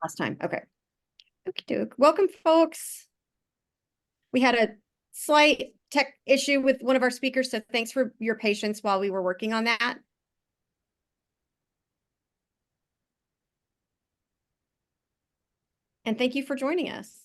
last time. Okay. Okie doke. Welcome, folks. We had a slight tech issue with one of our speakers, so thanks for your patience while we were working on that. And thank you for joining us.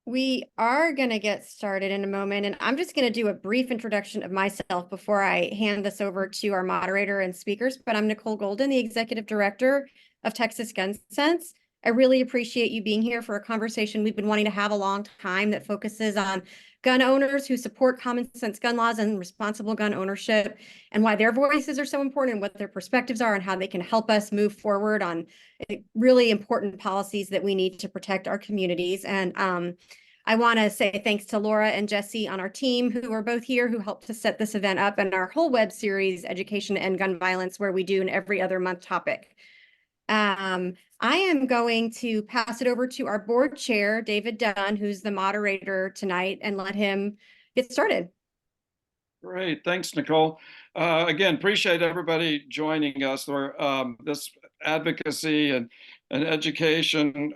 We are going to get started in a moment, and I'm just going to do a brief introduction of myself before I hand this over to our moderator and speakers. But I'm Nicole Golden, the Executive Director of Texas Gun Sense. I really appreciate you being here for a conversation we've been wanting to have a long time that focuses on gun owners who support common sense gun laws and responsible gun ownership, and why their voices are so important and what their perspectives are and how they can help us move forward on really important policies that we need to protect our communities. And I want to say thanks to Laura and Jesse on our team, who are both here, who helped to set this event up, and our whole web series, Education and Gun Violence, where we do an every other month topic. I am going to pass it over to our board chair, David Dunn, who's the moderator tonight, and let him get started. Great, thanks, Nicole. Again, appreciate everybody joining us for this advocacy and education.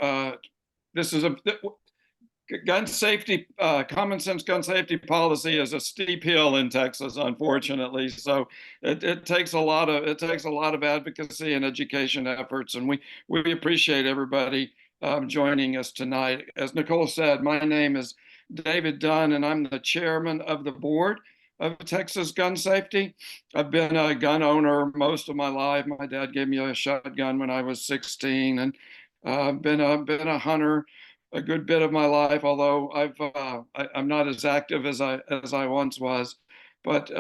This is a gun safety, common sense gun safety policy is a steep hill in Texas, unfortunately. So it takes a lot of advocacy and education efforts, and we appreciate everybody joining us tonight. As Nicole said, my name is David Dunn, and I'm the chairman of the board of Texas Gun Safety. I've been a gun owner most of my life. My dad gave me a shotgun when I was 16, and been a hunter a good bit of my life, although I'm not as active as I once was. But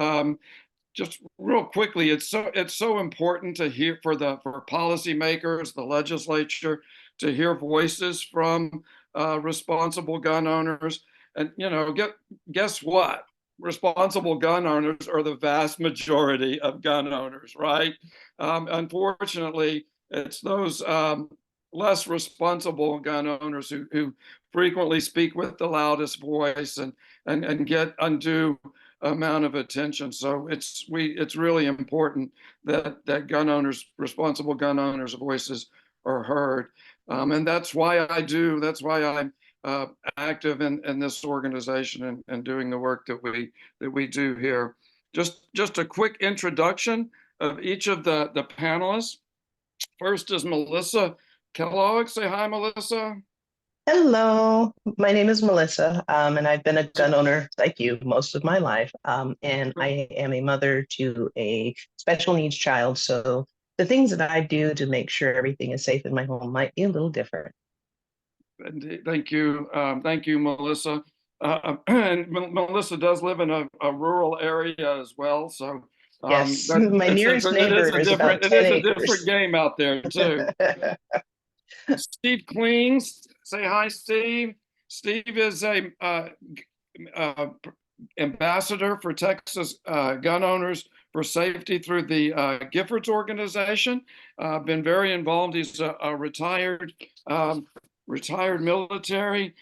just real quickly, it's so important to hear for policymakers, the legislature, to hear voices from responsible gun owners. And guess what? Responsible gun owners are the vast majority of gun owners, right? Unfortunately, it's those less responsible gun owners who frequently speak with the loudest voice and get undue amount of attention. So it's really important that responsible gun owners' voices are heard, and that's why I'm active in this organization and doing the work that we do here. Just a quick introduction of each of the panelists. First is Melissa Kellogg. Say hi, Melissa. Hello, my name is Melissa, and I've been a gun owner like you most of my life. And I am a mother to a special needs child. So the things that I do to make sure everything is safe in my home might be a little different. Thank you, Melissa. And Melissa does live in a rural area as well, so yes, my nearest neighbor is about 10 acres. It is a different game out there too. Steve Cleans, say hi, Steve. Steve is a ambassador for Texas gun owners for safety through the Giffords organization. Been very involved. He's a retired military,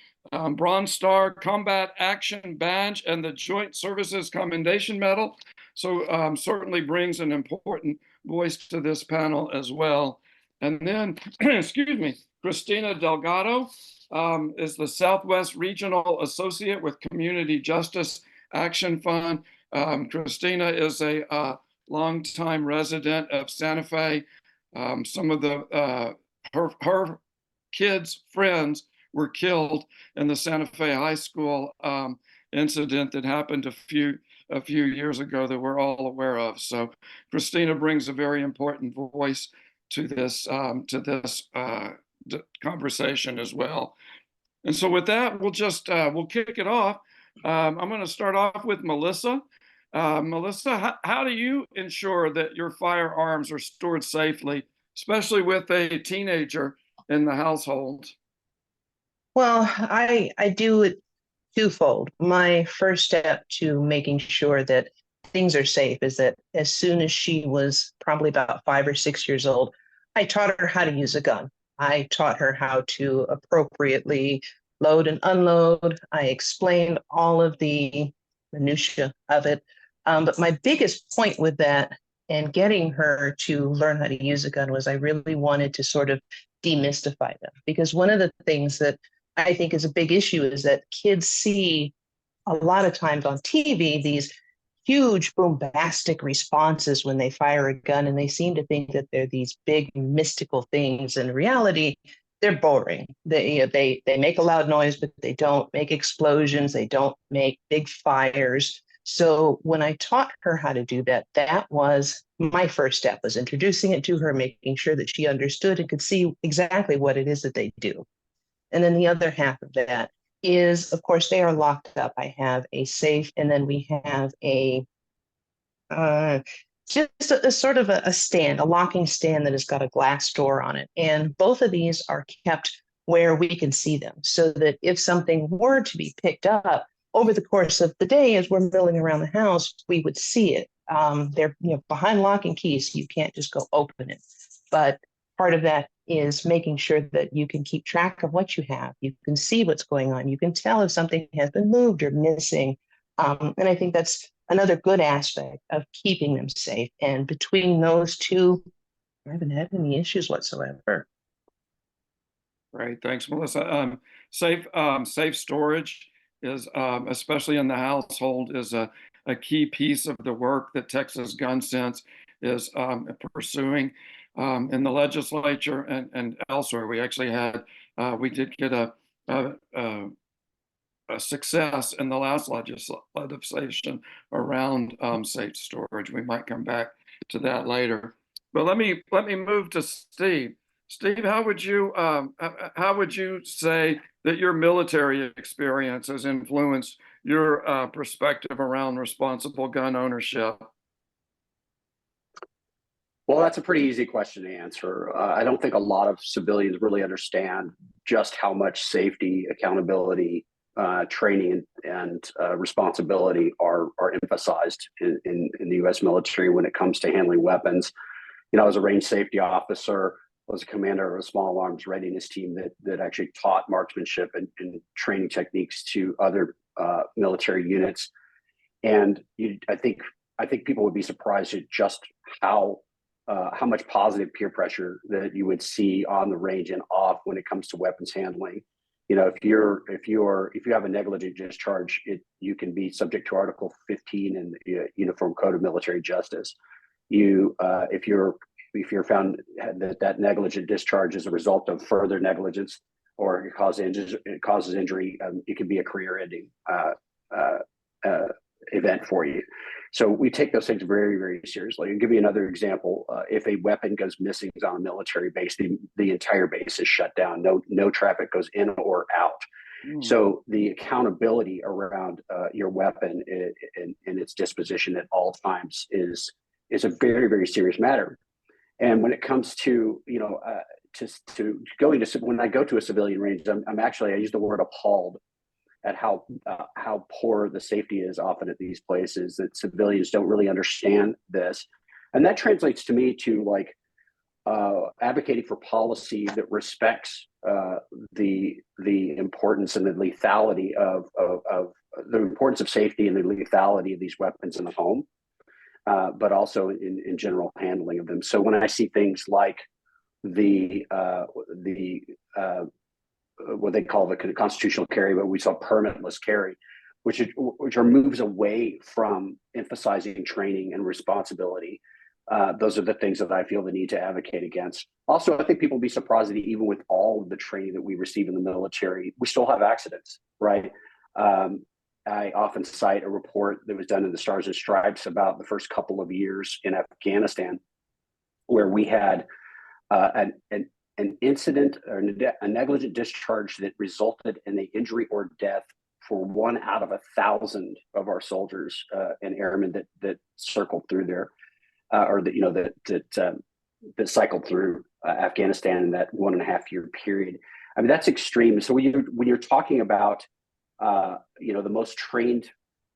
Bronze Star Combat Action Badge, and the Joint Services Commendation Medal. So certainly brings an important voice to this panel as well. And then, excuse me, Christina Delgado is the Southwest Regional Associate with Community Justice Action Fund. Christina is a longtime resident of Santa Fe. Some of her kids' friends were killed in the Santa Fe High School incident that happened a few years ago that we're all aware of. So Christina brings a very important voice to this conversation as well. And so with that, we'll kick it off. I'm going to start off with Melissa. Melissa, how do you ensure that your firearms are stored safely, especially with a teenager in the household? Well, I do it twofold. My first step to making sure that things are safe is that as soon as she was probably about 5 or 6 years old, I taught her how to use a gun. I taught her how to appropriately load and unload. I explained all of the minutia of it. But my biggest point with that and getting her to learn how to use a gun was I really wanted to sort of demystify them. Because one of the things that I think is a big issue is that kids see a lot of times on TV these huge bombastic responses when they fire a gun, and they seem to think that they're these big mystical things. In reality, they're boring. They make a loud noise, but they don't make explosions. They don't make big fires. So when I taught her how to do that, that was my first step, was introducing it to her, making sure that she understood and could see exactly what it is that they do. And then the other half of that is, of course, they are locked up. I have a safe, and then we have a just a sort of a stand, a locking stand that has got a glass door on it. And both of these are kept where we can see them, so that if something were to be picked up over the course of the day as we're milling around the house, we would see it. They're behind lock and key, so you can't just go open it. But part of that is making sure that you can keep track of what you have. You can see what's going on. You can tell if something has been moved or missing. And I think that's another good aspect of keeping them safe. And between those two, I haven't had any issues whatsoever. Great, thanks, Melissa. Safe storage is, especially in the household, is a key piece of the work that Texas Gun Sense is pursuing in the legislature and elsewhere. We actually had, we did get a success in the last legislation around safe storage. We might come back to that later. But let me move to Steve. Steve, how would you say that your military experience has influenced your perspective around responsible gun ownership? Well, that's a pretty easy question to answer. I don't think a lot of civilians really understand just how much safety, accountability, training, and responsibility are emphasized in the U.S. military when it comes to handling weapons. I was a range safety officer, was a commander of a small arms readiness team that actually taught marksmanship and training techniques to other military units. And I think people would be surprised at just how much positive peer pressure that you would see on the range and off when it comes to weapons handling. If you have a negligent discharge, you can be subject to Article 15 in the Uniform Code of Military Justice. If you're found that negligent discharge is a result of further negligence or it causes injury, it can be a career-ending event for you. So we take those things very, very seriously. I'll give you another example. If a weapon goes missing on a military base, the entire base is shut down. No traffic goes in or out. So the accountability around your weapon and its disposition at all times is a very, very serious matter. And when it comes to going to, when I go to a civilian range, I use the word appalled at how poor the safety is often at these places, that civilians don't really understand this. And that translates to me to advocating for policy that respects the importance and the lethality of the importance of safety and the lethality of these weapons in the home, but also in general handling of them. So when I see things like what they call the constitutional carry, but we saw permitless carry, which are moves away from emphasizing training and responsibility. Those are the things that I feel the need to advocate against. Also, I think people will be surprised that even with all of the training that we receive in the military, we still have accidents, right? I often cite a report that was done in the Stars and Stripes about the first couple of years in Afghanistan, where we had an incident or a negligent discharge that resulted in the injury or death for 1 out of 1,000 of our soldiers and airmen that circled through there, that cycled through Afghanistan in that 1.5 year period. I mean, that's extreme. So when you're talking about the most trained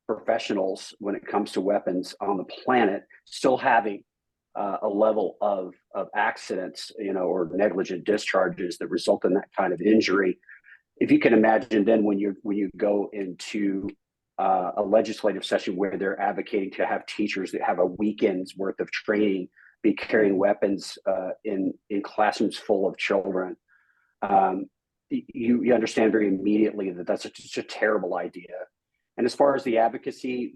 professionals when it comes to weapons on the planet still having a level of accidents, or negligent discharges that result in that kind of injury. If you can imagine, then when you go into a legislative session where they're advocating to have teachers that have a weekend's worth of training be carrying weapons in classrooms full of children, you understand very immediately that that's just a terrible idea. And as far as the advocacy,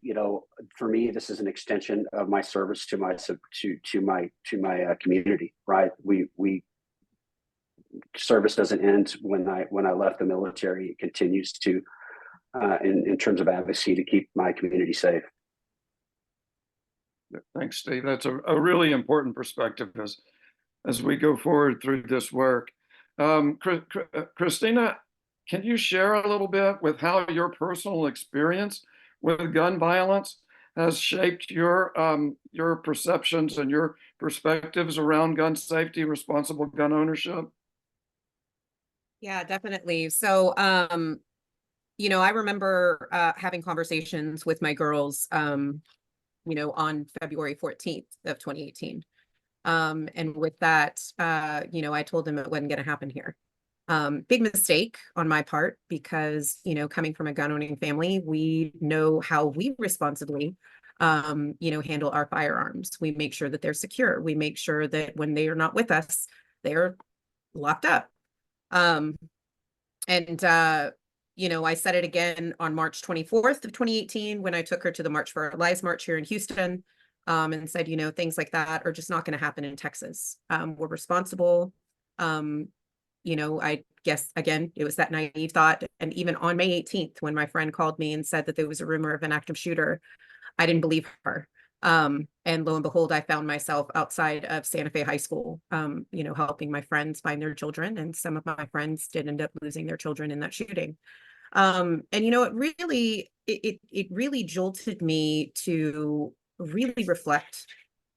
for me, this is an extension of my service to my community. Right? We service doesn't end when I left the military. It continues to in terms of advocacy to keep my community safe. Thanks, Steve. That's a really important perspective as we go forward through this work. Christina, can you share a little bit with how your personal experience with gun violence has shaped your perceptions and your perspectives around gun safety, responsible gun ownership? Yeah, definitely. So, I remember having conversations with my girls, on February 14th of 2018. And with that, I told them it wasn't going to happen here. Big mistake on my part because, coming from a gun owning family, we know how we responsibly, handle our firearms. We make sure that they're secure. We make sure that when they are not with us, they're locked up. I said it again on March 24th of 2018 when I took her to the March for Our Lives March here in Houston, and said, things like that are just not going to happen in Texas. We're responsible. I guess, again, it was that naive thought. And even on May 18th, when my friend called me and said that there was a rumor of an active shooter, I didn't believe her. And lo and behold, I found myself outside of Santa Fe High School, helping my friends find their children. And some of my friends did end up losing their children in that shooting. It really jolted me to really reflect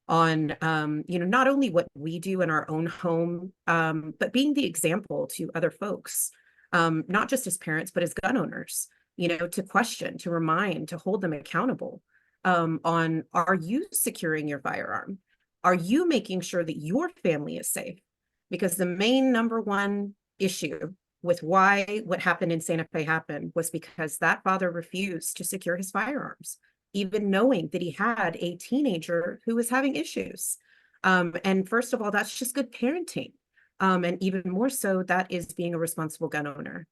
on, not only what we do in our own home, but being the example to other folks, not just as parents, but as gun owners, to question, to remind, to hold them accountable. On, are you securing your firearm? Are you making sure that your family is safe? Because the main number one issue with why what happened in Santa Fe happened was because that father refused to secure his firearms, even knowing that he had a teenager who was having issues. And first of all, that's just good parenting. And even more so, that is being a responsible gun owner.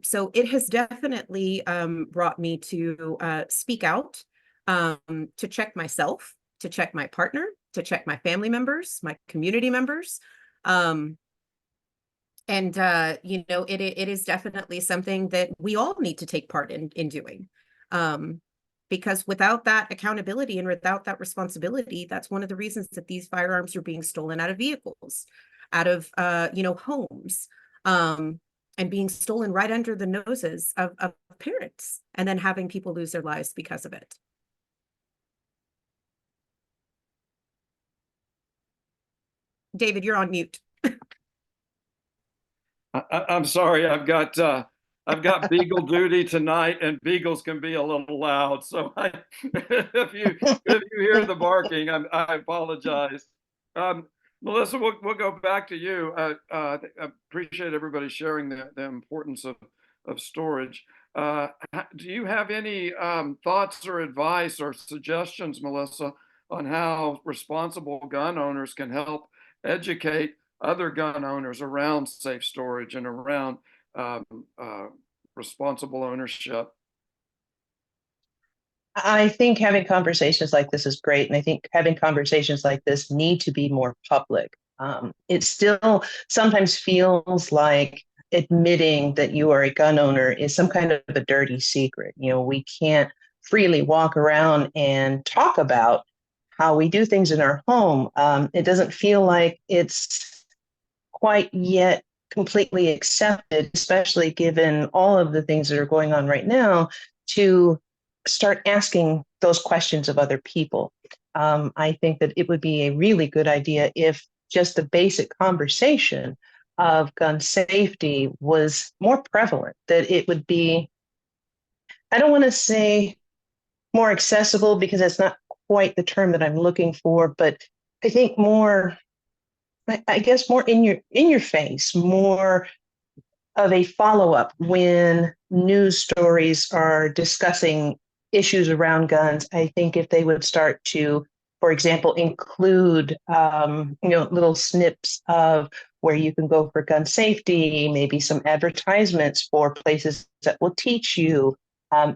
So it has definitely brought me to speak out, to check myself, to check my partner, to check my family members, my community members. It is definitely something that we all need to take part in doing. Because without that accountability and without that responsibility, that's one of the reasons that these firearms are being stolen out of vehicles, out of, homes, and being stolen right under the noses of parents, and then having people lose their lives because of it. David, you're on mute. I'm sorry, I've got beagle duty tonight, and beagles can be a little loud. So if you hear the barking, I apologize. Melissa, we'll go back to you. I appreciate everybody sharing the importance of storage. Do you have any thoughts or advice or suggestions, Melissa, on how responsible gun owners can help educate other gun owners around safe storage and around responsible ownership? I think having conversations like this is great. And I think having conversations like this need to be more public. It still sometimes feels like admitting that you are a gun owner is some kind of a dirty secret. We can't freely walk around and talk about how we do things in our home. It doesn't feel like it's quite yet completely accepted, especially given all of the things that are going on right now, to start asking those questions of other people. I think that it would be a really good idea if just the basic conversation of gun safety was more prevalent, that it would be, I don't want to say more accessible because that's not quite the term that I'm looking for, but I think more, I guess more in your face, more of a follow-up when news stories are discussing issues around guns. I think if they would start to for example, include little snips of where you can go for gun safety, maybe some advertisements for places that will teach you.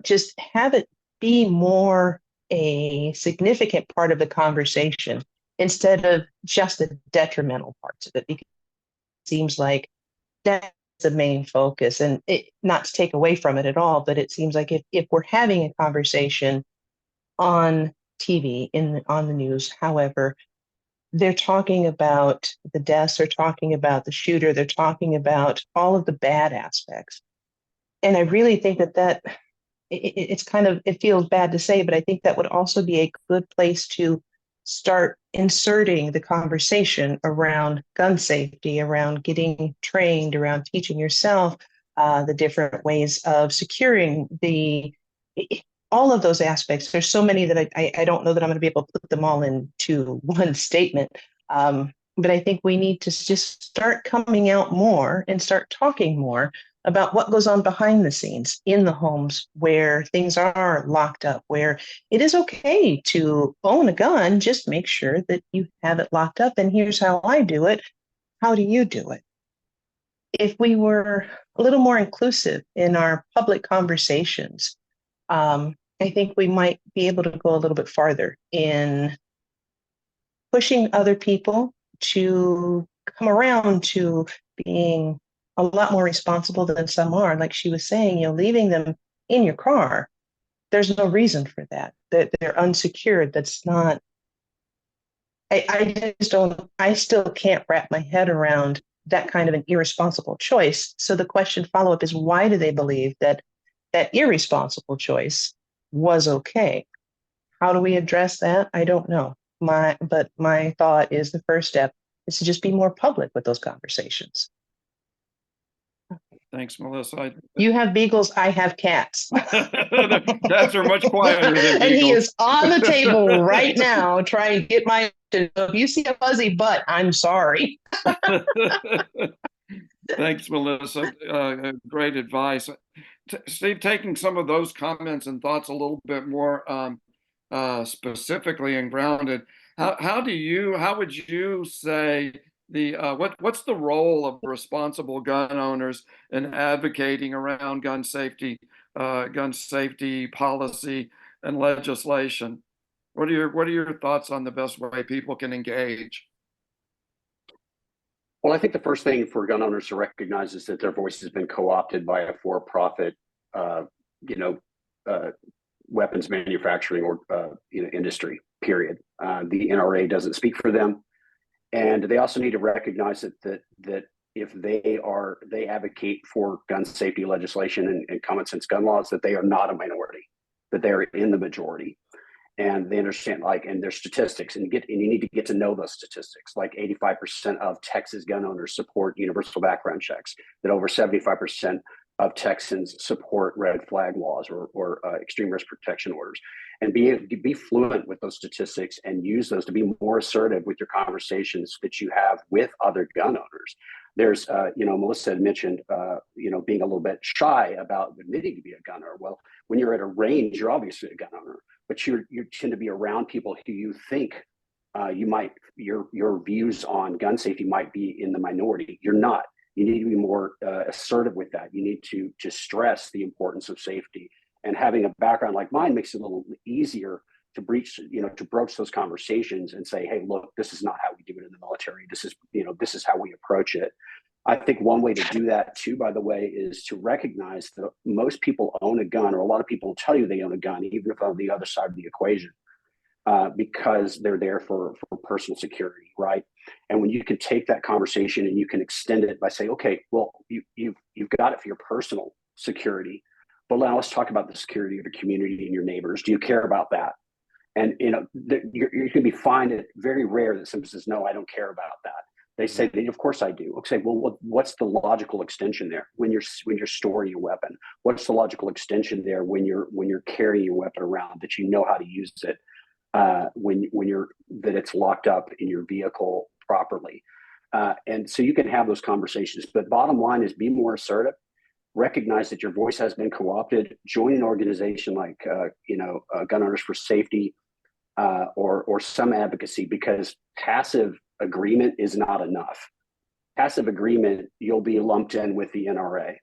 Just have it be more a significant part of the conversation instead of just the detrimental parts of it, because it seems like that's the main focus. And it, not to take away from it at all, but it seems like if we're having a conversation on TV, on the news, however, they're talking about the deaths, they're talking about the shooter, they're talking about all of the bad aspects. And I really think that it's kind of, it feels bad to say, but I think that would also be a good place to start inserting the conversation around gun safety, around getting trained, around teaching yourself the different ways of securing all of those aspects. There's so many that I don't know that I'm going to be able to put them all into one statement. But I think we need to just start coming out more and start talking more about what goes on behind the scenes in the homes where things are locked up, where it is okay to own a gun, just make sure that you have it locked up. And here's how I do it. How do you do it? If we were a little more inclusive in our public conversations, I think we might be able to go a little bit farther in pushing other people to come around to being a lot more responsible than some are. Like she was saying, leaving them in your car, there's no reason for that. They're unsecured. That's not, I just don't, I still can't wrap my head around that kind of an irresponsible choice. So the question follow-up is, why do they believe that irresponsible choice was okay? How do we address that? I don't know. But my thought is the first step is to just be more public with those conversations. Thanks, Melissa. You have beagles, I have cats. Cats are much quieter than beagles. And he is on the table right now trying to get my attention. So if you see a fuzzy butt, I'm sorry. Thanks, Melissa. Great advice. Steve, taking some of those comments and thoughts a little bit more specifically and grounded, how would you say what's the role of responsible gun owners in advocating around gun safety policy and legislation? What are your thoughts on the best way people can engage? Well, I think the first thing for gun owners to recognize is that their voice has been co-opted by a for-profit, weapons manufacturing or industry. Period. The NRA doesn't speak for them, and they also need to recognize that if they advocate for gun safety legislation and common sense gun laws, that they are not a minority, that they are in the majority. And they understand, and their statistics, and you need to get to know those statistics. Like 85% of Texas gun owners support universal background checks, that over 75% of Texans support red flag laws or extreme risk protection orders, and be fluent with those statistics and use those to be more assertive with your conversations that you have with other gun owners. There's, Melissa had mentioned, being a little bit shy about admitting to be a gun owner. Well, when you're at a range, you're obviously a gun owner, but you tend to be around people who you think your views on gun safety might be in the minority. You're not. You need to be more assertive with that. You need to stress the importance of safety, and having a background like mine makes it a little easier to broach those conversations and say, hey, look, this is not how we do it in the military. This is how we approach it. I think one way to do that too, by the way, is to recognize that most people own a gun, or a lot of people will tell you they own a gun, even if on the other side of the equation, because they're there for personal security, right? And when you can take that conversation and you can extend it by saying, okay, well, you've got it for your personal security, but now let's talk about the security of your community and your neighbors. Do you care about that? And you're going to be find it very rare that someone says, no, I don't care about that. They say, of course I do. Okay, well, what's the logical extension there when you're storing your weapon? What's the logical extension there when you're carrying your weapon around, that you know how to use it, that it's locked up in your vehicle properly? And so you can have those conversations. But bottom line is, be more assertive. Recognize that your voice has been co-opted. Join an organization like Gun Owners for Safety. or some advocacy, because passive agreement is not enough. Passive agreement, you'll be lumped in with the NRA.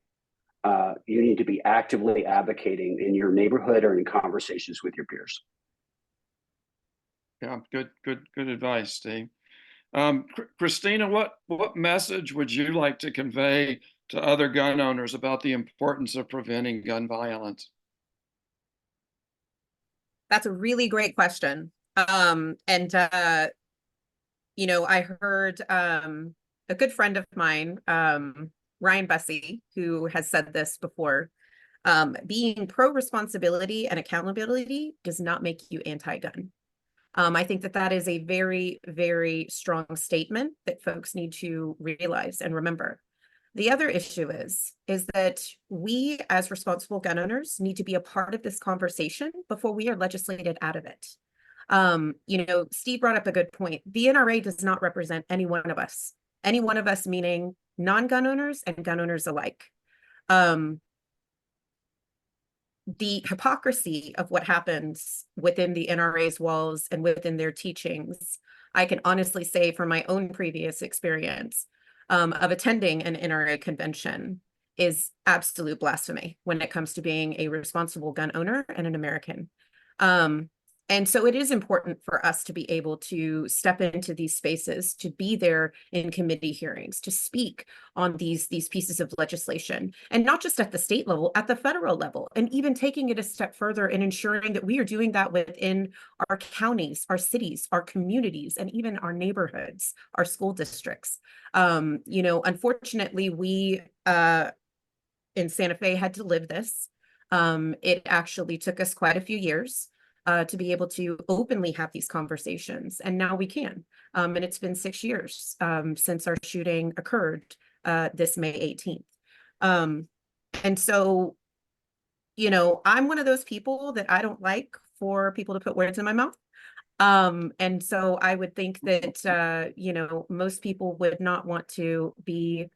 You need to be actively advocating in your neighborhood or in conversations with your peers. Yeah, good advice, Steve. Christina, what message would you like to convey to other gun owners about the importance of preventing gun violence? That's a really great question. You know, I heard a good friend of mine, Ryan Bussey, who has said this before. Being pro-responsibility and accountability does not make you anti-gun. I think that that is a very, very strong statement that folks need to realize and remember. The other issue is that we as responsible gun owners need to be a part of this conversation before we are legislated out of it. You know, Steve brought up a good point. The NRA does not represent any one of us meaning non-gun owners and gun owners alike. The hypocrisy of what happens within the NRA's walls and within their teachings, I can honestly say from my own previous experience of attending an NRA convention, is absolute blasphemy when it comes to being a responsible gun owner and an American. And so it is important for us to be able to step into these spaces, to be there in committee hearings, to speak on these pieces of legislation, and not just at the state level, at the federal level, and even taking it a step further and ensuring that we are doing that within our counties, our cities, our communities, and even our neighborhoods, our school districts. You know, unfortunately, we in Santa Fe had to live this. It actually took us quite a few years to be able to openly have these conversations. And now we can. And it's been 6 years since our shooting occurred this May 18th. And so, you know, I'm one of those people that I don't like for people to put words in my mouth. And so I would think that, you know, most people would not want to be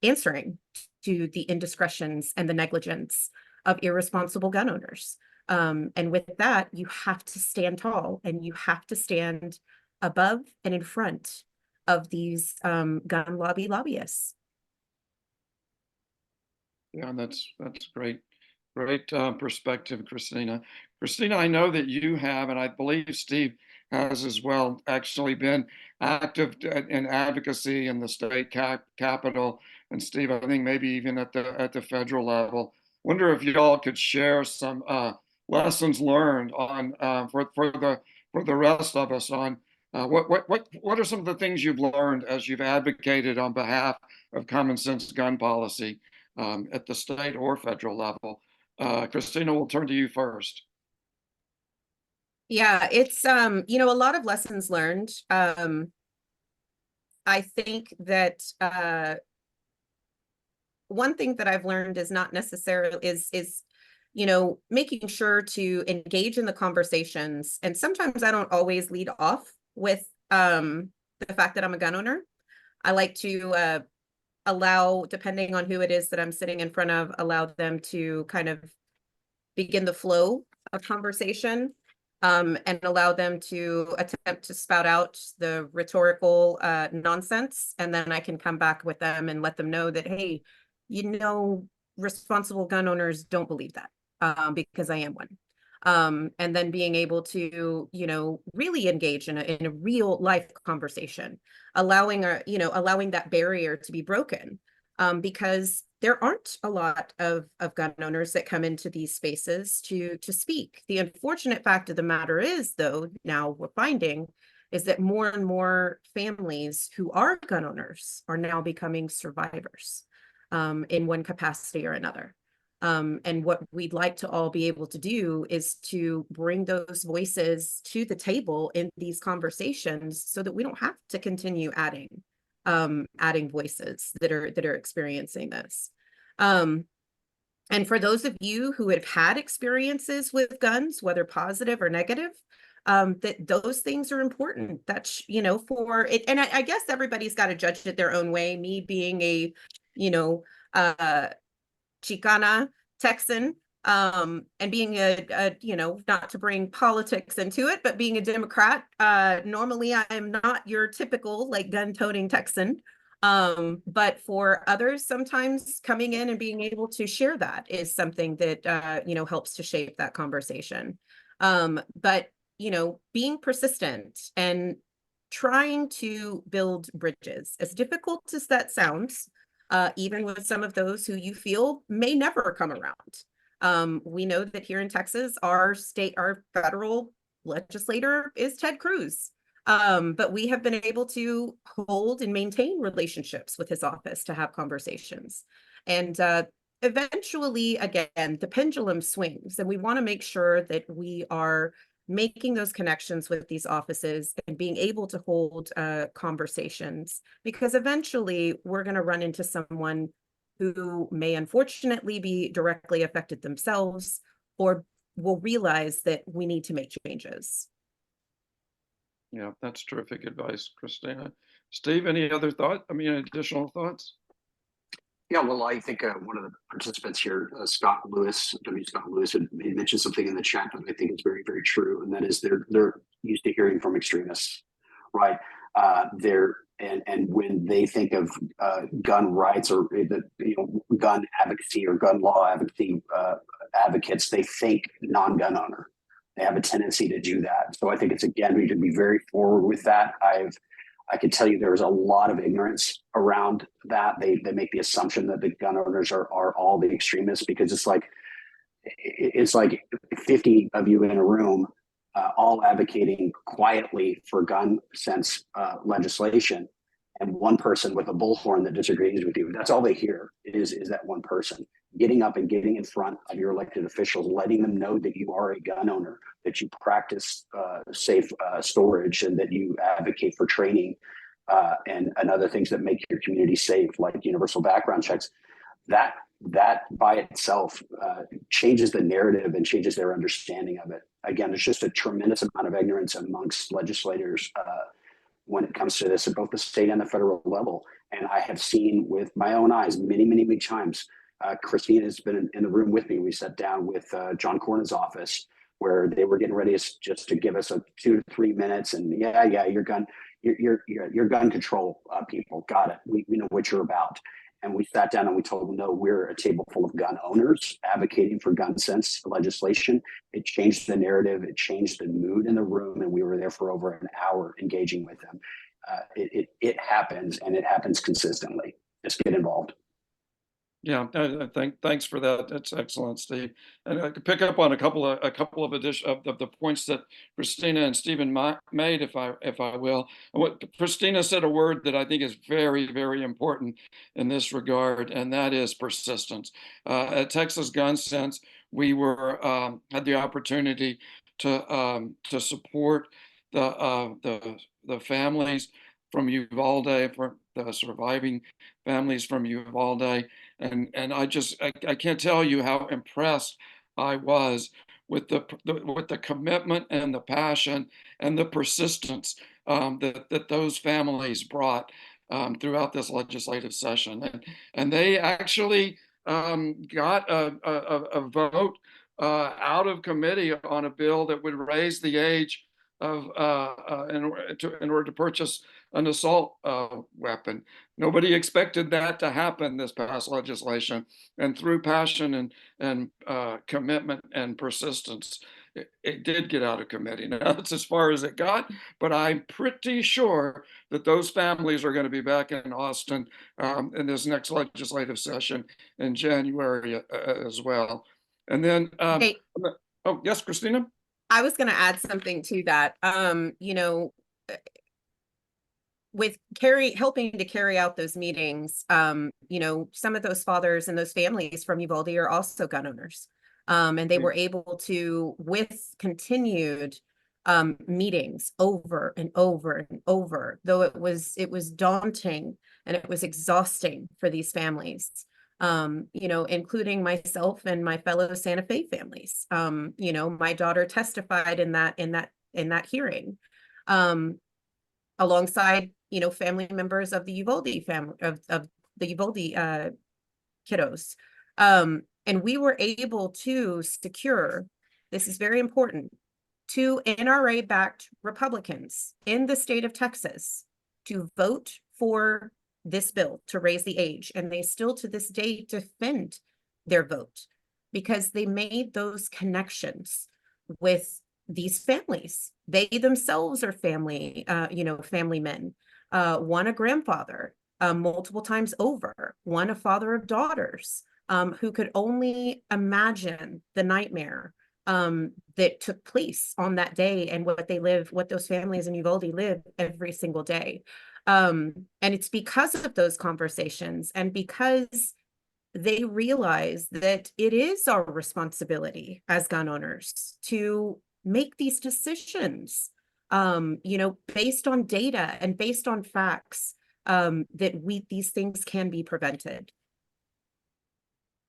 answering to the indiscretions and the negligence of irresponsible gun owners. And with that, you have to stand tall and you have to stand above and in front of these gun lobbyists. Yeah, that's great perspective, Christina. Christina, I know that you have, and I believe Steve has as well, actually been active in advocacy in the state capital, and Steve, I think maybe even at the federal level. Wonder if y'all could share some lessons learned on for the rest of us on what are some of the things you've learned as you've advocated on behalf of common sense gun policy at the state or federal level. Christina, we'll turn to you first. Yeah, it's you know, a lot of lessons learned. I think that one thing that I've learned is not necessarily is you know, making sure to engage in the conversations. And sometimes I don't always lead off with the fact that I'm a gun owner. I like to allow, depending on who it is that I'm sitting in front of, allow them to kind of begin the flow of conversation, and allow them to attempt to spout out the rhetorical nonsense. And then I can come back with them and let them know that, hey, you know, responsible gun owners don't believe that, because I am one. And then being able to, you know, really engage in a real life conversation, allowing allowing that barrier to be broken, because there aren't a lot of gun owners that come into these spaces to speak. The unfortunate fact of the matter is, though, now we're finding is that more and more families who are gun owners are now becoming survivors in one capacity or another. And what we'd like to all be able to do is to bring those voices to the table in these conversations so that we don't have to continue adding voices that are experiencing this. And for those of you who have had experiences with guns, whether positive or negative, that those things are important. That's, you know, for it. And I guess everybody's got to judge it their own way. Me being a, you know, Chicana Texan, And being not to bring politics into it, but being a Democrat, normally I am not your typical like gun-toting Texan. But for others, sometimes coming in and being able to share that is something that helps to shape that conversation. But being persistent and trying to build bridges, as difficult as that sounds, even with some of those who you feel may never come around. We know that here in Texas, our federal legislator is Ted Cruz. But we have been able to hold and maintain relationships with his office to have conversations. And eventually, again, the pendulum swings, and we want to make sure that we are making those connections with these offices and being able to hold conversations, because eventually we're going to run into someone who may unfortunately be directly affected themselves, or will realize that we need to make changes. Yeah, that's terrific advice, Christina. Steve, any other additional thoughts? Yeah, well, I think one of the participants here, Scott Lewis, had mentioned something in the chat that I think is very, very true, and that is they're used to hearing from extremists, right? And when they think of gun rights or gun advocacy or gun law advocacy advocates, they think non-gun owner. They have a tendency to do that. So I think it's, again, we should be very forward with that. I can tell you there's a lot of ignorance around that. They make the assumption that the gun owners are all the extremists, because it's like 50 of you in a room all advocating quietly for gun sense legislation, and one person with a bullhorn that disagrees with you. That's all they hear is that one person getting up and getting in front of your elected officials, letting them know that you are a gun owner, that you practice safe storage, and that you advocate for training and other things that make your community safe, like universal background checks. That by itself changes the narrative and changes their understanding of it. Again, there's just a tremendous amount of ignorance amongst legislators when it comes to this at both the state and the federal level. And I have seen with my own eyes many, many, many times. Christine has been in the room with me. We sat down with John Cornyn's office where they were getting ready just to give us a 2 to 3 minutes. And your gun control people, got it. We know what you're about. And we sat down and we told them, no, we're a table full of gun owners advocating for gun sense legislation. It changed the narrative. It changed the mood in the room. And we were there for over an hour engaging with them. It happens, and it happens consistently. Just get involved. Yeah, thanks for that. That's excellent, Steve. And I could pick up on a couple of the points that Christina and Stephen made, if I will. What Christina said, a word that I think is very, very important in this regard, and that is persistence. At Texas Gun Sense, we had the opportunity to support the families from Uvalde, for the surviving families from Uvalde. And I can't tell you how impressed I was with the commitment and the passion and the persistence that those families brought throughout this legislative session. And they actually got a vote out of committee on a bill that would raise the age of in order to purchase an assault weapon. Nobody expected that to happen, this past legislation, and through passion and commitment and persistence, it did get out of committee. Now that's as far as it got, but I'm pretty sure that those families are going to be back in Austin in this next legislative session in January as well. And then, Hey, oh yes, Christina. I was going to add something to that. With helping to carry out those meetings, some of those fathers and those families from Uvalde are also gun owners. And they were able to, with continued meetings over and over and over, though it was daunting and it was exhausting for these families, including myself and my fellow Santa Fe families. My daughter testified in that hearing, alongside family members of the Uvalde family of the Uvalde kiddos. And we were able to secure, this is very important, 2 NRA-backed Republicans in the state of Texas to vote for this bill to raise the age. And they still to this day defend their vote because they made those connections with these families. They themselves are family, family men. One a grandfather, multiple times over, one a father of daughters, who could only imagine the nightmare that took place on that day and what those families in Uvalde live every single day. And it's because of those conversations and because they realize that it is our responsibility as gun owners to make these decisions, based on data and based on facts, that these things can be prevented.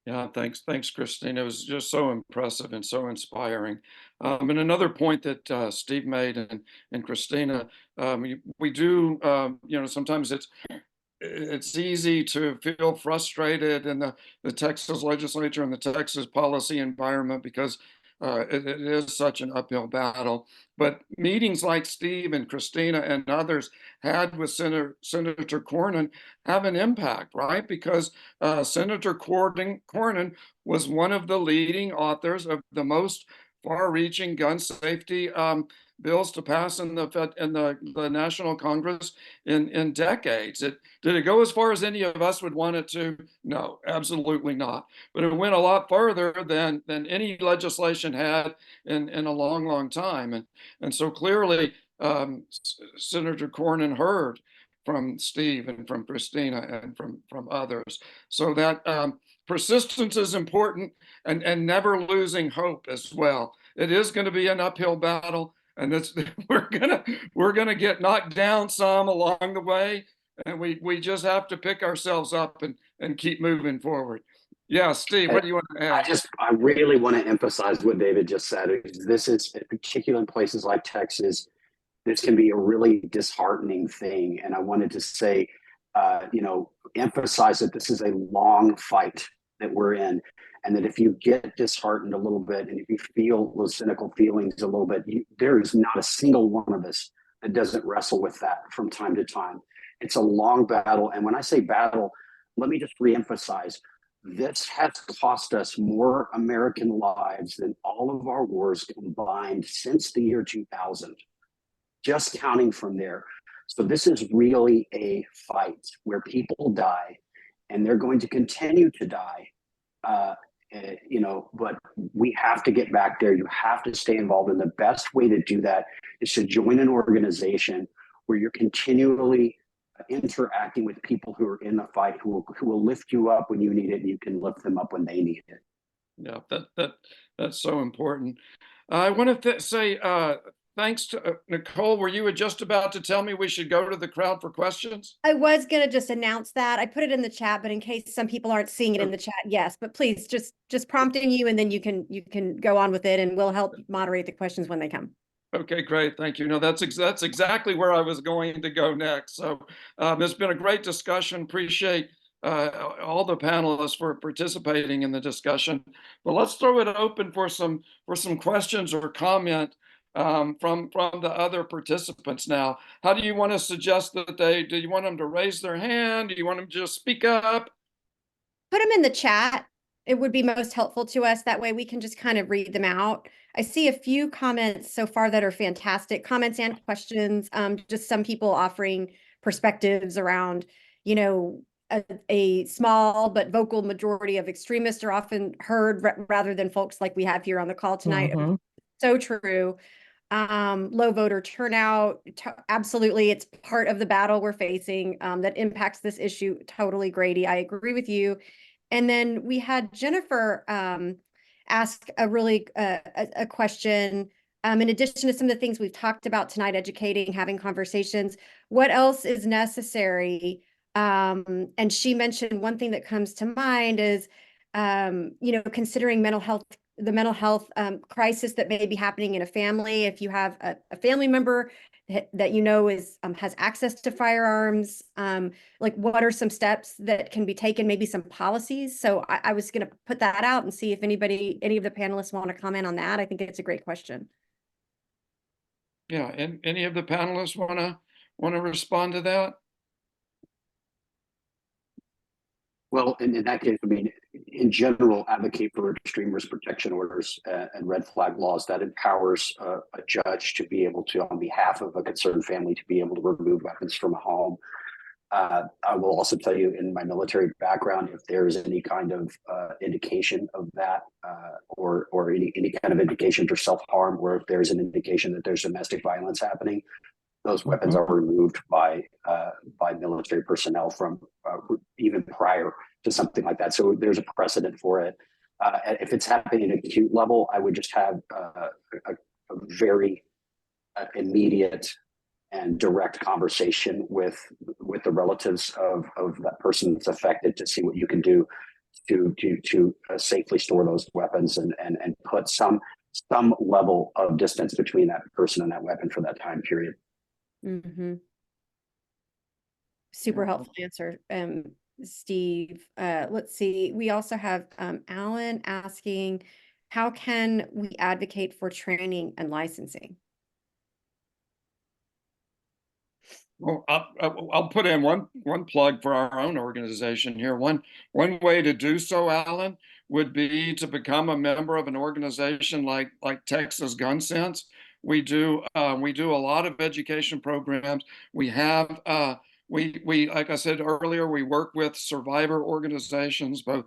Yeah, thanks, Christine. It was just so impressive and so inspiring. And another point that Steve made and Christina, we do, sometimes it's easy to feel frustrated in the Texas legislature and the Texas policy environment because it is such an uphill battle. But meetings like Steve and Christina and others had with Senator Cornyn have an impact, right? Because Senator Cornyn was one of the leading authors of the most far-reaching gun safety bills to pass in the National Congress in decades. Did it go as far as any of us would want it to? No, absolutely not. But it went a lot further than any legislation had in a long, long time. And so clearly, Senator Cornyn heard from Steve and from Christina and from others. So that persistence is important, and never losing hope as well. It is going to be an uphill battle, and we're gonna get knocked down some along the way, and we just have to pick ourselves up and keep moving forward. Yeah, Steve, what do you want to add? I really want to emphasize what David just said. This is particularly in places like Texas, this can be a really disheartening thing. And I wanted to say, emphasize that this is a long fight that we're in. And that if you get disheartened a little bit, and if you feel those cynical feelings a little bit, there is not a single one of us that doesn't wrestle with that from time to time. It's a long battle. And when I say battle, let me just reemphasize, this has cost us more American lives than all of our wars combined since the year 2000, just counting from there. So this is really a fight where people die, and they're going to continue to die. But we have to get back there. You have to stay involved. And the best way to do that is to join an organization where you're continually interacting with people who are in the fight, who will lift you up when you need it, and you can lift them up when they need it. Yeah, that's so important. I want to say thanks to Nicole. Were you just about to tell me we should go to the crowd for questions? I was going to just announce that. I put it in the chat, but in case some people aren't seeing it in the chat, yes, but please just prompting you, and then you can go on with it, and we'll help moderate the questions when they come. Okay, great. Thank you. No, that's exactly where I was going to go next. So it's been a great discussion. Appreciate all the panelists for participating in the discussion. But let's throw it open for some questions or comment from the other participants now. How do you want to suggest that do you want them to raise their hand? Do you want them to just speak up? Put them in the chat. It would be most helpful to us. That way we can just kind of read them out. I see a few comments so far that are fantastic comments and questions. Just some people offering perspectives around, a small but vocal majority of extremists are often heard rather than folks like we have here on the call tonight. Mm-hmm. So true. Low voter turnout. Absolutely. It's part of the battle we're facing that impacts this issue. Totally, Grady. I agree with you. And then we had Jennifer ask a really a question. In addition to some of the things we've talked about tonight, educating, having conversations, what else is necessary? And she mentioned one thing that comes to mind is, considering the mental health crisis that may be happening in a family. If you have a family member that you know is has access to firearms? Like what are some steps that can be taken, maybe some policies? So I was going to put that out and see if any of the panelists want to comment on that. I think it's a great question. Yeah, and any of the panelists want to respond to that? Well, in that case, I mean, in general, advocate for extreme risk protection orders and red flag laws that empowers a judge to be able to, on behalf of a concerned family, to be able to remove weapons from a home. I will also tell you, in my military background, if there is any kind of indication of that, or any kind of indication for self-harm, or if there's an indication that there's domestic violence happening, those weapons are removed by military personnel from even prior to something like that. So there's a precedent for it. If it's happening at acute level, I would just have a very immediate and direct conversation with the relatives of that person that's affected to see what you can do to safely store those weapons and put some level of distance between that person and that weapon for that time period. Mm-hmm. Super helpful answer, Steve. Let's see. We also have Alan asking, how can we advocate for training and licensing? Well, I'll put in one plug for our own organization here. One way to do so, Alan, would be to become a member of an organization like Texas Gun Sense. We do a lot of education programs. We have we like I said earlier, we work with survivor organizations, both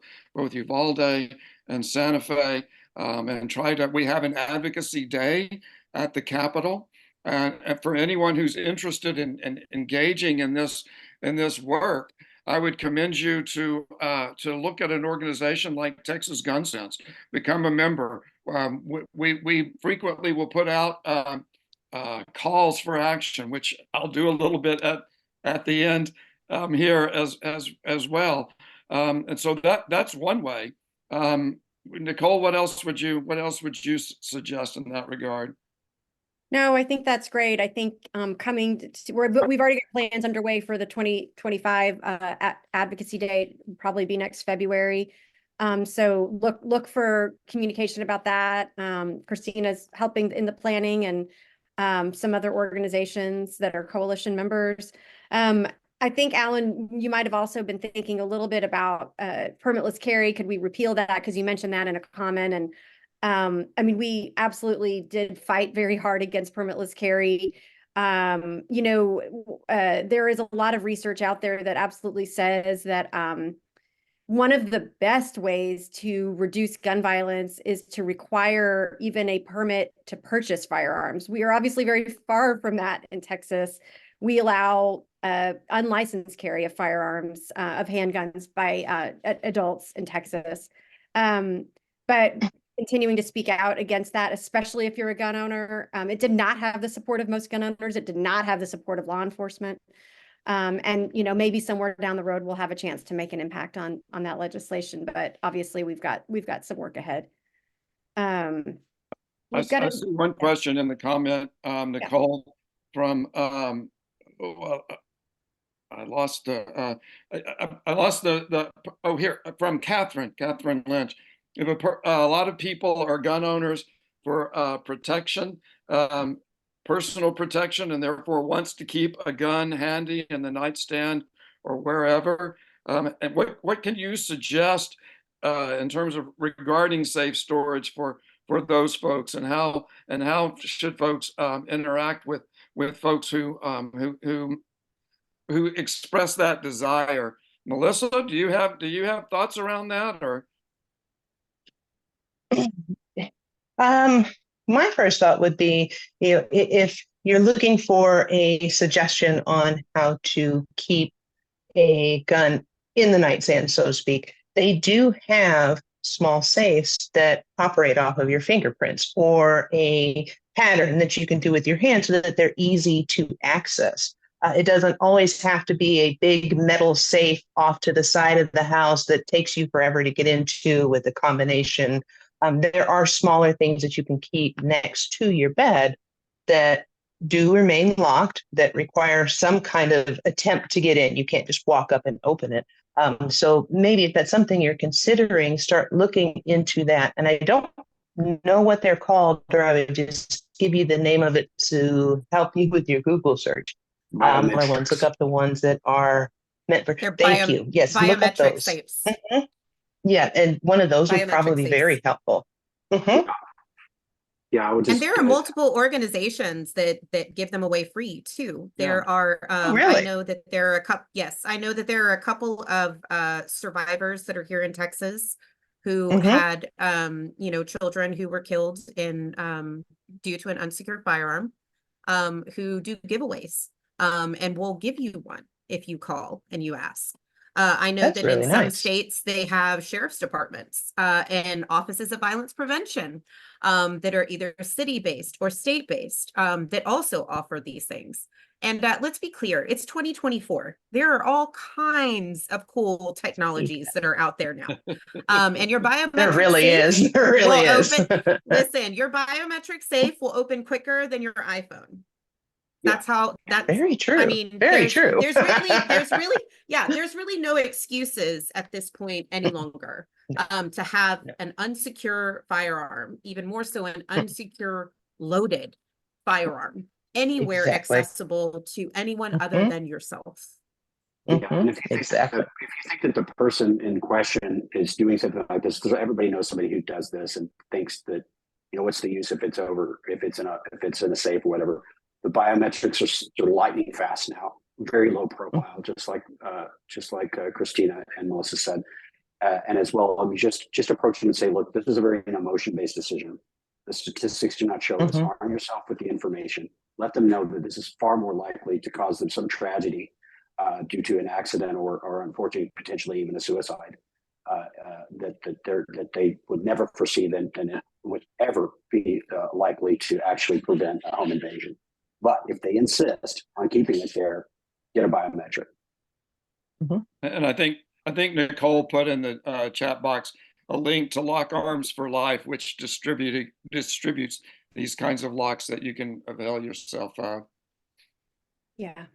Uvalde and Santa Fe, and we have an advocacy day at the Capitol. And for anyone who's interested in engaging in this work, I would commend you to look at an organization like Texas Gun Sense, become a member. We frequently will put out calls for action, which I'll do a little bit at the end here as well. And so that's one way. Nicole, what else would you suggest in that regard? No, I think that's great. I think we've already got plans underway for the 2025 advocacy day, probably be next February. So look for communication about that. Christina's helping in the planning, and some other organizations that are coalition members. I think, Alan, you might have also been thinking a little bit about permitless carry. Could we repeal that? Because you mentioned that in a comment. And I mean, we absolutely did fight very hard against permitless carry. There is a lot of research out there that absolutely says that one of the best ways to reduce gun violence is to require even a permit to purchase firearms. We are obviously very far from that in Texas. We allow unlicensed carry of firearms, of handguns by adults in Texas. But continuing to speak out against that, especially if you're a gun owner. It did not have the support of most gun owners. It did not have the support of law enforcement. And maybe somewhere down the road we'll have a chance to make an impact on that legislation. But obviously we've got some work ahead. I see one question in the comment, Nicole, from I lost the from Catherine Lynch. If a lot of people are gun owners for protection, personal protection, and therefore wants to keep a gun handy in the nightstand or wherever, and what can you suggest in terms of regarding safe storage for those folks, and how should folks interact with folks who express that desire? Melissa, do you have thoughts around that, or? My first thought would be, if you're looking for a suggestion on how to keep a gun in the nightstand, so to speak, they do have small safes that operate off of your fingerprints, or a pattern that you can do with your hand so that they're easy to access. It doesn't always have to be a big metal safe off to the side of the house that takes you forever to get into with a combination. There are smaller things that you can keep next to your bed that do remain locked, that require some kind of attempt to get in. You can't just walk up and open it. So maybe if that's something you're considering, start looking into that. And I don't know what they're called, or I would just give you the name of it to help you with your Google search. Or ones, look up the ones that are meant for, They're thank you. Yes, look up biometric those. safes. Mhm. Yeah, and one of those would Biometric probably be very safes. helpful. Mhm. Yeah, I would And just. there are multiple organizations that give them away free too. There are I Really? know that there are a couple, yes, I know that there are a couple of survivors that are here in Texas who Mhm. had children who were killed in due to an unsecured firearm, who do giveaways, and will give you one if you call and you ask. I know That's that in really some nice. states they have sheriff's departments and offices of violence prevention that are either city-based or state-based that also offer these things. And let's be clear, it's 2024. There are all kinds of cool technologies that are out there now. And your biometric There really safe is. There really will is. listen, your biometric safe will open quicker than your iPhone. That's how Very true. I mean, Very true. there's really no excuses at this point any longer to have an unsecure firearm, even more so an unsecure loaded firearm anywhere Exactly. accessible to anyone other than yourself. Yeah, and if you think Exactly. that, if you think that the person in question is doing something like this, because everybody knows somebody who does this and thinks that, what's the use if it's in a safe or whatever. The biometrics are lightning fast now, very low profile, just like Christina and Melissa said, and as well, I mean, just approach them and say, look, this is a very emotion based decision. The statistics do not show this. Arm yourself with the information. Let them know that this is far more likely to cause them some tragedy due to an accident or unfortunately, potentially even a suicide that they would never foresee than it would ever be likely to actually prevent a home invasion. But if they insist on keeping it there, get a biometric. And I think Nicole put in the chat box a link to Lock Arms for Life, which distributes these kinds of locks that you can avail yourself of. Yeah.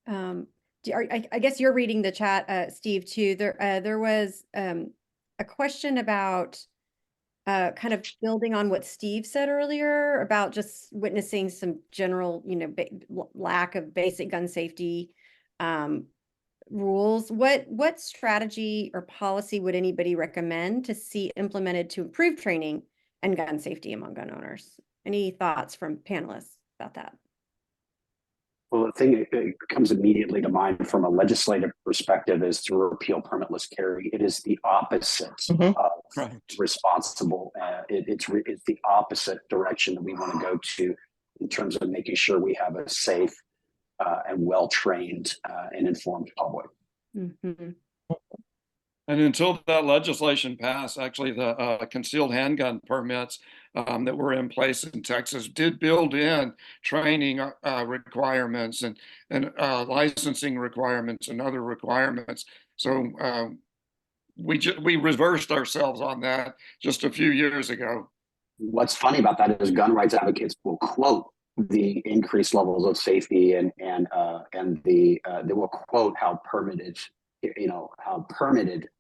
I guess you're reading the chat, Steve, too. There was a question about kind of building on what Steve said earlier about just witnessing some general, lack of basic gun safety rules. What strategy or policy would anybody recommend to see implemented to improve training and gun safety among gun owners? Any thoughts from panelists about that? Well, the thing that comes immediately to mind from a legislative perspective is to repeal permitless carry. It is the opposite of responsible. It's the opposite direction that we want to go to in terms of making sure we have a safe and well-trained and informed public. Mm-hmm. And until that legislation passed, actually the concealed handgun permits that were in place in Texas did build in training requirements and licensing requirements and other requirements. So we reversed ourselves on that just a few years ago. What's funny about that is gun rights advocates will quote the increased levels of safety and they will quote how permitted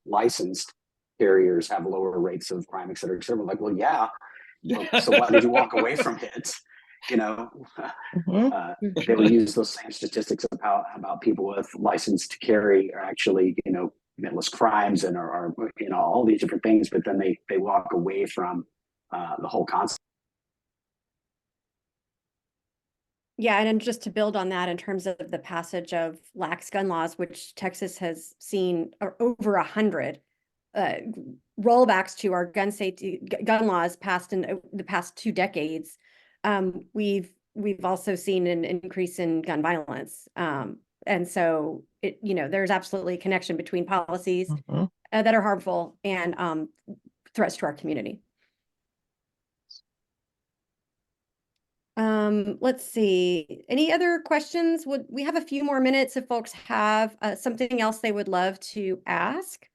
licensed carriers have lower rates of crime, et cetera, et cetera. Like, well, yeah. So why did you walk away from it? They will use those same statistics about people with license to carry are actually, commitless crimes and are all these different things, but then they walk away from the whole concept. Yeah, and then just to build on that in terms of the passage of lax gun laws, which Texas has seen over 100 rollbacks to our gun safety gun laws passed in the past 2 decades. We've also seen an increase in gun violence, and so there's absolutely a connection between policies that are harmful and threats to our community. Let's see. Any other questions? We have a few more minutes if folks have something else they would love to ask.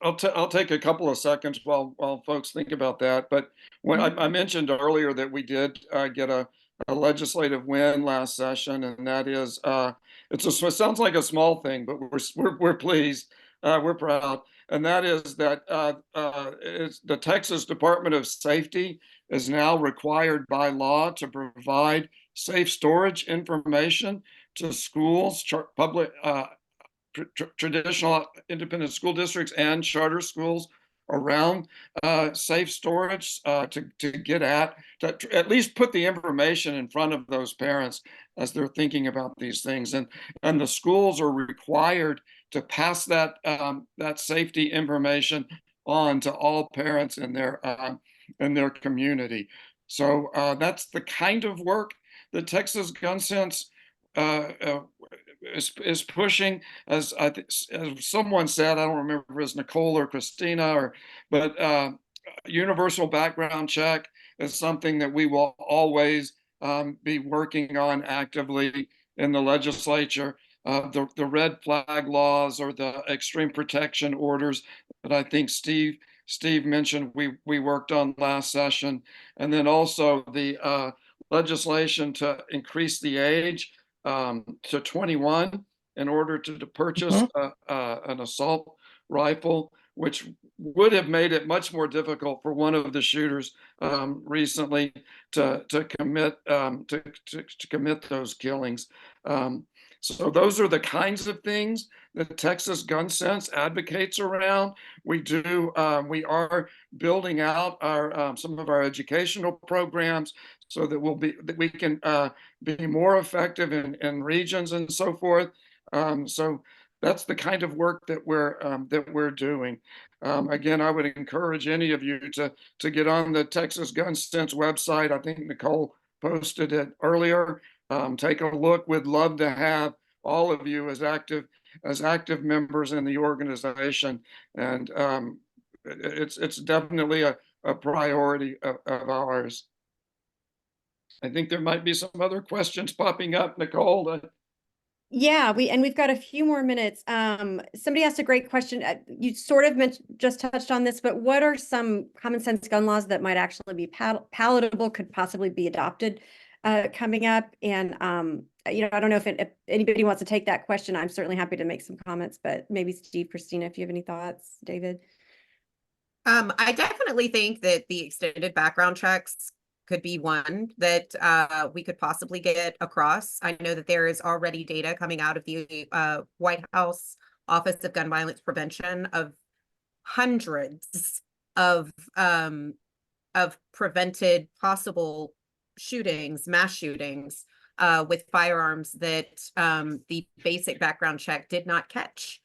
I'll take a couple of seconds while folks think about that. But when I mentioned earlier that we did get a legislative win last session, and that is it sounds like a small thing, but we're pleased, we're proud, and that is that it's the Texas Department of Safety is now required by law to provide safe storage information to schools, public traditional independent school districts and charter schools around safe storage to get at least put the information in front of those parents as they're thinking about these things, and the schools are required to pass that that safety information on to all parents in their community. So that's the kind of work that Texas Gun Sense is pushing, as as someone said, I don't remember if it was Nicole or Christina, but universal background check is something that we will always be working on actively in the legislature. The red flag laws or the extreme protection orders that I think Steve mentioned we worked on last session, and then also the legislation to increase the age to 21 in order to purchase an assault rifle, which would have made it much more difficult for one of the shooters recently to commit to commit those killings. So those are the kinds of things that Texas Gun Sense advocates around. We are building out our some of our educational programs so that we can be more effective in regions and so forth. So that's the kind of work that we're doing. Again, I would encourage any of you to get on the Texas Gun Sense website. I think Nicole posted it earlier. Take a look. We'd love to have all of you as active members in the organization, and it's definitely a priority of ours. I think there might be some other questions popping up, Nicole. Yeah, we've got a few more minutes. Somebody asked a great question. You sort of just touched on this, but what are some common sense gun laws that might actually be palatable, could possibly be adopted coming up? And you know, I don't know if anybody wants to take that question. I'm certainly happy to make some comments, but maybe Steve, Christina, if you have any thoughts, David. I definitely think that the extended background checks could be one that we could possibly get across. I know that there is already data coming out of the White House Office of Gun Violence Prevention of hundreds of prevented possible shootings, mass shootings with firearms that the basic background check did not catch.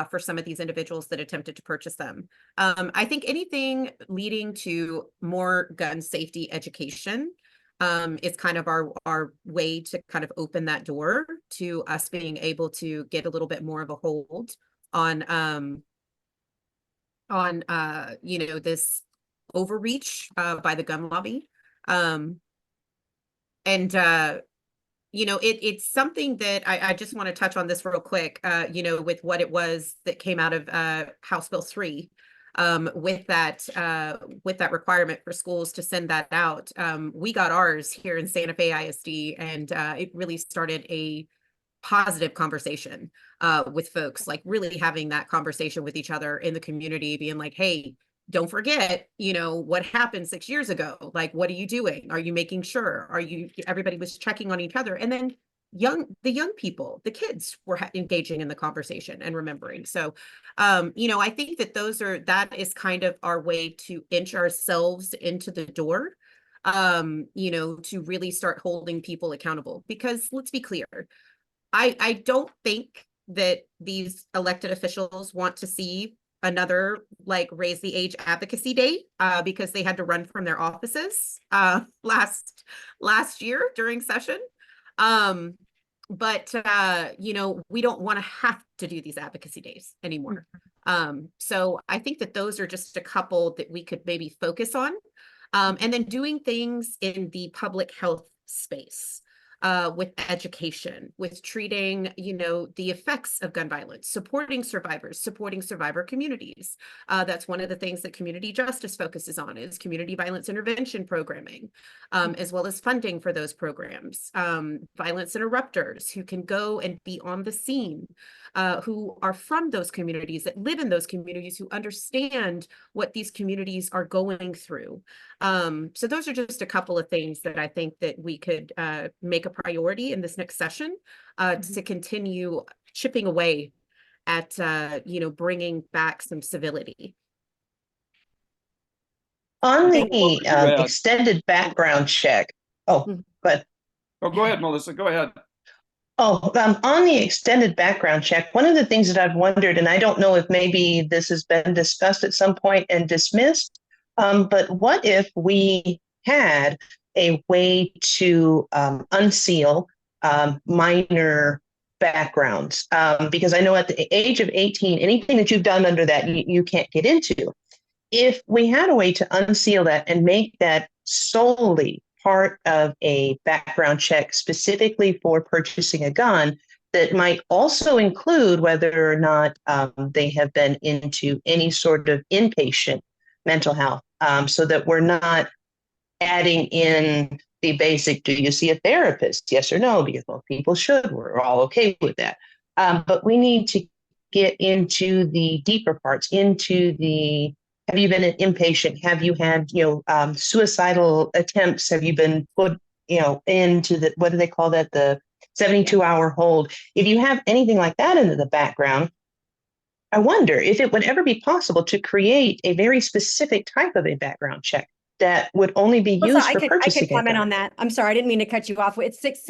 For some of these individuals that attempted to purchase them. I think anything leading to more gun safety education is kind of our way to kind of open that door to us being able to get a little bit more of a hold on you know, this overreach by the gun lobby. You know, it's something that I just want to touch on this real quick, you know, with what it was that came out of House Bill 3, with that requirement for schools to send that out. We got ours here in Santa Fe ISD, and it really started a positive conversation with folks, like really having that conversation with each other in the community, being like, hey, don't forget, you know, what happened 6 years ago. Like, what are you doing? Are you making sure? Everybody was checking on each other. And then the young people, the kids were engaging in the conversation and remembering. So, you know, I think that that is kind of our way to inch ourselves into the door, you know, to really start holding people accountable. Because let's be clear, I don't think that these elected officials want to see another like raise the age advocacy day because they had to run from their offices last year during session. But you know, we don't want to have to do these advocacy days anymore. So I think that those are just a couple that we could maybe focus on. And then doing things in the public health space. with education, with treating, the effects of gun violence, supporting survivors, supporting survivor communities. That's one of the things that community justice focuses on, is community violence intervention programming, as well as funding for those programs. Violence interrupters who can go and be on the scene, who are from those communities, that live in those communities, who understand what these communities are going through. So those are just a couple of things that I think that we could make a priority in this next session, to continue chipping away at bringing back some civility. On Thank you. the extended background check. Oh, but Oh, go ahead, Melissa. Go ahead. On the extended background check, one of the things that I've wondered, and I don't know if maybe this has been discussed at some point and dismissed, but what if we had a way to unseal minor backgrounds? Because I know at the age of 18, anything that you've done under that, you can't get into. If we had a way to unseal that and make that solely part of a background check specifically for purchasing a gun, that might also include whether or not they have been into any sort of inpatient mental health, so that we're not adding in the basic, do you see a therapist? Yes or no, because most people should. We're all okay with that. But we need to get into the deeper parts, into the, have you been an inpatient? Have you had, suicidal attempts? Have you been put, into the, what do they call that? The 72-hour hold. If you have anything like that into the background, I wonder if it would ever be possible to create a very specific type of a background check that would only be used for purchasing. I could comment on that. I'm sorry, I didn't mean to cut you off. It's it's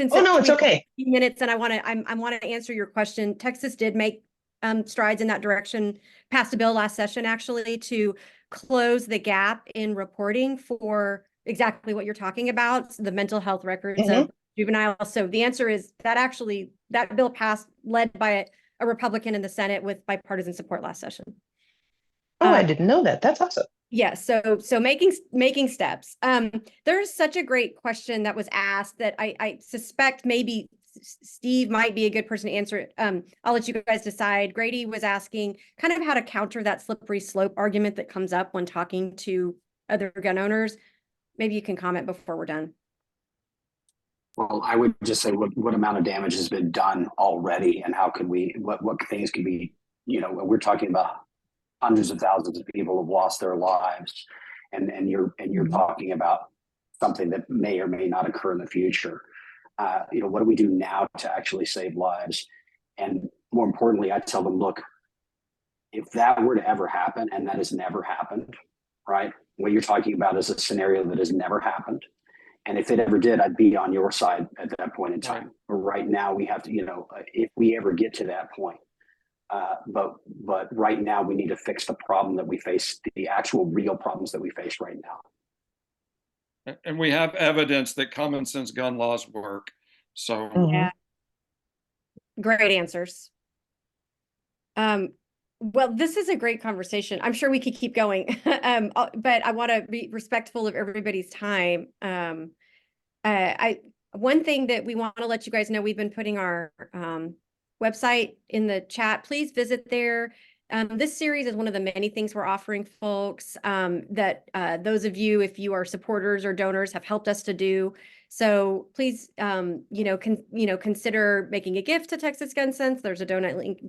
okay. Minutes, and I want to answer your question. Texas did make strides in that direction. Passed a bill last session, actually, to close the gap in reporting for exactly what you're talking about, the mental health records of juveniles. So the answer is that bill passed, led by a Republican in the Senate, with bipartisan support last session. Oh, I didn't know that. That's awesome. Yeah, so making steps. There's such a great question that was asked that I suspect maybe Steve might be a good person to answer it. I'll let you guys decide. Grady was asking kind of how to counter that slippery slope argument that comes up when talking to other gun owners. Maybe you can comment before we're done. Well, I would just say what amount of damage has been done already, and how could we, what things can be, we're talking about hundreds of thousands of people have lost their lives, and you're talking about something that may or may not occur in the future. What do we do now to actually save lives? And more importantly, I tell them, look, if that were to ever happen, and that has never happened, right? What you're talking about is a scenario that has never happened. And if it ever did, I'd be on your side at that point in time. Right. But right now, we have to, if we ever get to that point, but right now we need to fix the problem that we face, the actual real problems that we face right now. And we have evidence that common sense gun laws work. So yeah, great answers. Well, this is a great conversation. I'm sure we could keep going, but I want to be respectful of everybody's time. One thing that we want to let you guys know, we've been putting our website in the chat. Please visit there. This series is one of the many things we're offering folks that those of you, if you are supporters or donors, have helped us to do. So please, consider making a gift to Texas Gun Sense. There's a donate link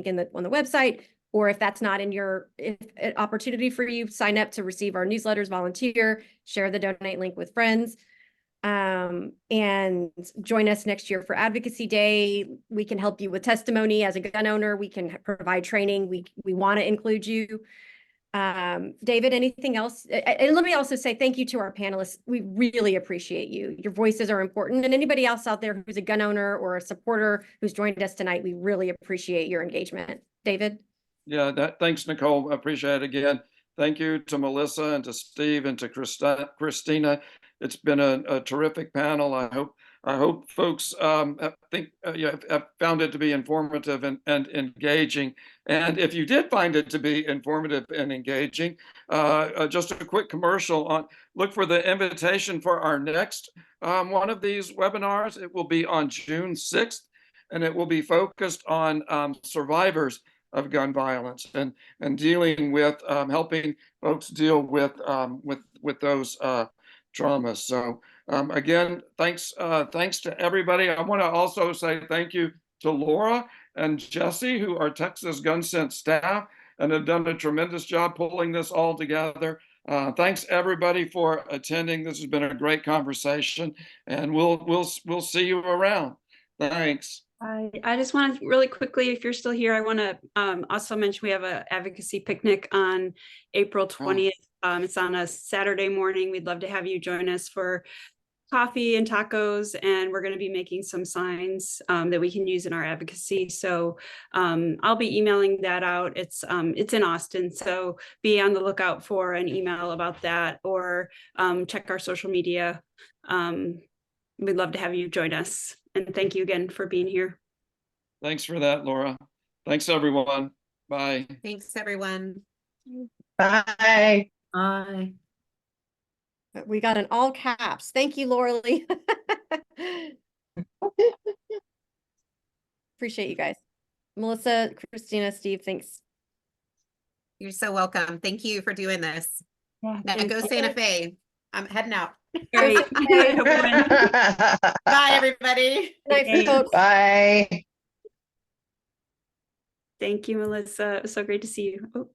on the website. Or if that's not in your opportunity for you, sign up to receive our newsletters, volunteer, share the donate link with friends. And join us next year for Advocacy Day. We can help you with testimony as a gun owner. We can provide training. We want to include you. David, anything else? And let me also say thank you to our panelists. We really appreciate you. Your voices are important. And anybody else out there who's a gun owner or a supporter who's joined us tonight, we really appreciate your engagement. David? Yeah, thanks, Nicole. I appreciate it again. Thank you to Melissa and to Steve and to Christina. It's been a terrific panel. I I hope folks have found it to be informative and engaging. And if you did find it to be informative and engaging, just a quick commercial on look for the invitation for our next one of these webinars. It will be on June 6th, and it will be focused on survivors of gun violence and dealing with helping folks deal with those traumas. So again, thanks to everybody. I want to also say thank you to Laura and Jesse, who are Texas Gun Sense staff and have done a tremendous job pulling this all together. Thanks everybody for attending. This has been a great conversation, and we'll see you around. Thanks. I just want to really quickly, if you're still here, I want to also mention we have an advocacy picnic on April 20th. It's on a Saturday morning. We'd love to have you join us for coffee and tacos, and we're going to be making some signs that we can use in our advocacy. So I'll be emailing that out. It's in Austin, so be on the lookout for an email about that, or check our social media. We'd love to have you join us. And thank you again for being here. Thanks for that, Laura. Thanks, everyone. Bye. Thanks, everyone. Bye. Bye. We got in all caps. Thank you, Laura Lee. Appreciate you guys. Melissa, Christina, Steve, thanks. You're so welcome. Thank you for doing this. Yeah, Now go Santa Fe. I'm heading out. Great. Bye, everybody. Good night, folks. Bye. Thank you, Melissa. It was so great to see you. Oh.